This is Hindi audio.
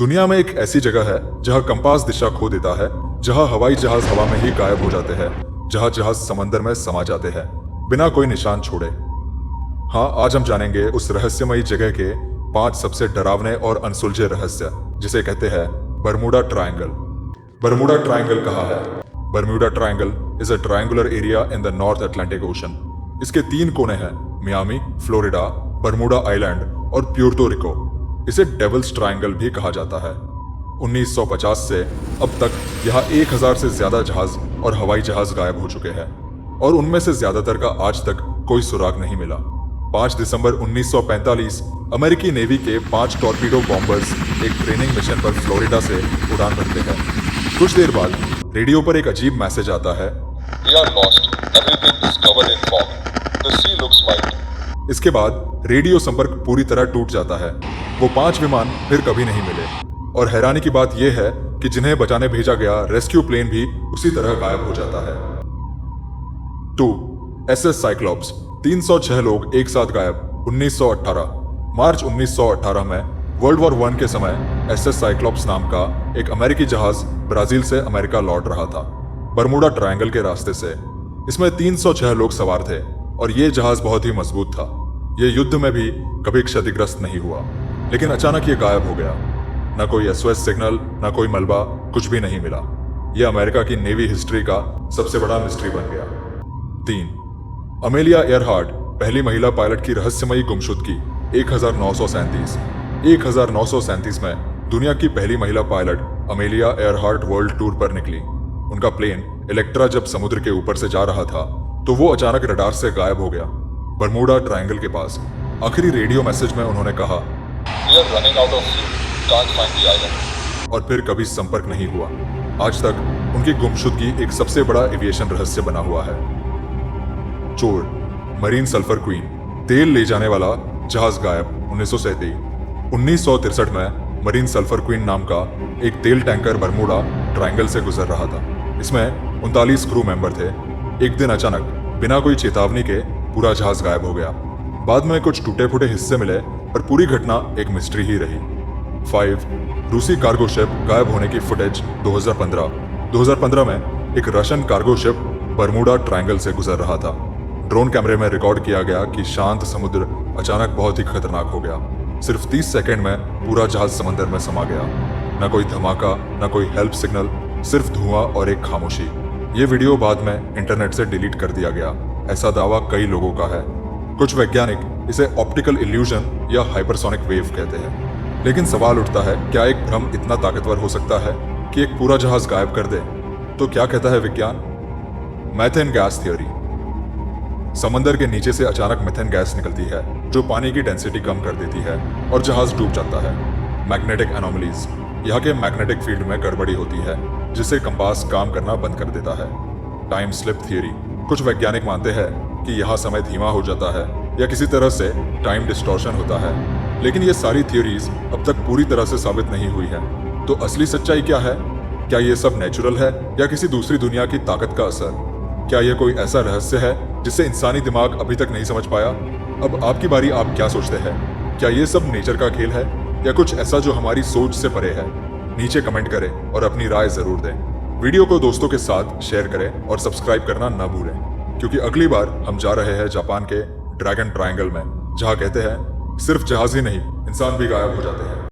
दुनिया में एक ऐसी जगह है जहां कंपास दिशा खो देता है, जहां हवाई जहाज हवा में ही गायब हो जाते हैं, जहां जहाज समंदर में समा जाते हैं बिना कोई निशान छोड़े। हाँ, आज हम जानेंगे उस रहस्यमयी जगह के 5 सबसे डरावने और अनसुलझे रहस्य, जिसे कहते हैं बरमूडा ट्रायंगल। बरमूडा ट्रायंगल कहाँ है? Bermuda triangle is a triangular area in the north Atlantic ocean. इसके 3 कोने हैं: मियामी, फ्लोरिडा, बरमूडा आइलैंड और प्यूर्तो रिको। इसे डेविल्स ट्रायंगल भी कहा जाता है। 1950 से अब तक यहाँ 1000 से ज्यादा जहाज और हवाई जहाज गायब हो चुके हैं और उनमें से ज्यादातर का आज तक कोई सुराग नहीं मिला। 5 दिसंबर 1945 अमेरिकी नेवी के 5 टॉर्पीडो बॉम्बर्स एक ट्रेनिंग मिशन पर फ्लोरिडा से उड़ान भरते हैं। कुछ देर बाद रेडियो पर एक अजीब मैसेज आता है, We are lost. Everything is covered in fog. The sea looks white. इसके बाद रेडियो संपर्क पूरी तरह टूट जाता है। वो 5 विमान फिर कभी नहीं मिले और हैरानी की बात यह है कि जिन्हें बचाने भेजा गया रेस्क्यू प्लेन भी उसी तरह गायब हो जाता है। 2. SS Cyclops. 306 लोग एक साथ गायब। 1918 मार्च 1918 में वर्ल्ड वॉर 1 के समय SS साइक्लॉप्स नाम का एक अमेरिकी जहाज ब्राजील से अमेरिका लौट रहा था, बरमूडा ट्रायंगल के रास्ते से। इसमें 306 लोग सवार थे और ये जहाज बहुत ही मजबूत था। ये युद्ध में भी कभी क्षतिग्रस्त नहीं हुआ, लेकिन अचानक ये गायब हो गया। न कोई SOS सिग्नल, न कोई मलबा, कुछ भी नहीं मिला। यह अमेरिका की नेवी हिस्ट्री का सबसे बड़ा मिस्ट्री बन गया। 3. अमेलिया एयरहार्ट, पहली महिला पायलट की रहस्यमयी गुमशुदगी। 1937 में दुनिया की पहली महिला pilot Amelia Earhart world tour पर निकली। उनका प्लेन इलेक्ट्रा जब समुद्र के ऊपर से जा रहा था तो वो अचानक रडार से गायब हो गया। बरमूडा ट्रायंगल के पास आखिरी रेडियो मैसेज में उन्होंने कहा, We are running out of fuel. Can't find the island. और फिर कभी संपर्क नहीं हुआ। आज तक उनकी गुमशुदगी एक सबसे बड़ा एविएशन रहस्य बना हुआ है। चोर, मरीन सल्फर क्वीन, तेल ले जाने वाला जहाज गायब। 1963 में मरीन सल्फर क्वीन नाम का एक तेल टैंकर बरमूडा ट्रायंगल से गुजर रहा था। इसमें 39 क्रू मेंबर थे। एक दिन अचानक बिना कोई चेतावनी के पूरा जहाज गायब हो गया। बाद में कुछ टूटे फूटे हिस्से मिले और पूरी घटना एक मिस्ट्री ही रही। 5. रूसी कार्गो शिप गायब होने की फुटेज 2015 में एक Russian cargo ship Bermuda triangle से गुजर रहा था। ड्रोन कैमरे में रिकॉर्ड किया गया कि शांत समुद्र अचानक बहुत ही खतरनाक हो गया। सिर्फ 30 सेकंड में पूरा जहाज समंदर में समा गया। न कोई धमाका, न कोई हेल्प सिग्नल, सिर्फ धुआं और एक खामोशी। ये वीडियो बाद में इंटरनेट से डिलीट कर दिया गया। ऐसा दावा कई लोगों का है। कुछ वैज्ञानिक इसे ऑप्टिकल इल्यूजन या हाइपरसोनिक वेव कहते हैं। लेकिन सवाल उठता है, क्या एक भ्रम इतना ताकतवर हो सकता है कि एक पूरा जहाज गायब कर दे? तो क्या कहता है विज्ञान? Methane gas theory. समंदर के नीचे से अचानक मीथेन गैस निकलती है जो पानी की डेंसिटी कम कर देती है और जहाज डूब जाता है। मैग्नेटिक एनोमलीज, यहाँ के मैग्नेटिक फील्ड में गड़बड़ी होती है जिससे कंपास काम करना बंद कर देता है। टाइम स्लिप थियरी, कुछ वैज्ञानिक मानते हैं कि यहाँ समय धीमा हो जाता है या किसी तरह से टाइम डिस्टॉर्शन होता है, लेकिन ये सारी थियोरीज अब तक पूरी तरह से साबित नहीं हुई है। तो असली सच्चाई क्या है? क्या ये सब नेचुरल है या किसी दूसरी दुनिया की ताकत का असर? क्या ये कोई ऐसा रहस्य है जिसे इंसानी दिमाग अभी तक नहीं समझ पाया? अब आपकी बारी, आप क्या सोचते हैं? क्या ये सब नेचर का खेल है या कुछ ऐसा जो हमारी सोच से परे है? नीचे कमेंट करें और अपनी राय जरूर दें। वीडियो को दोस्तों के साथ शेयर करें और सब्सक्राइब करना न भूलें, क्योंकि अगली बार हम जा रहे हैं जापान के ड्रैगन ट्रायंगल में, जहां कहते हैं सिर्फ जहाज ही नहीं, इंसान भी गायब हो जाते हैं।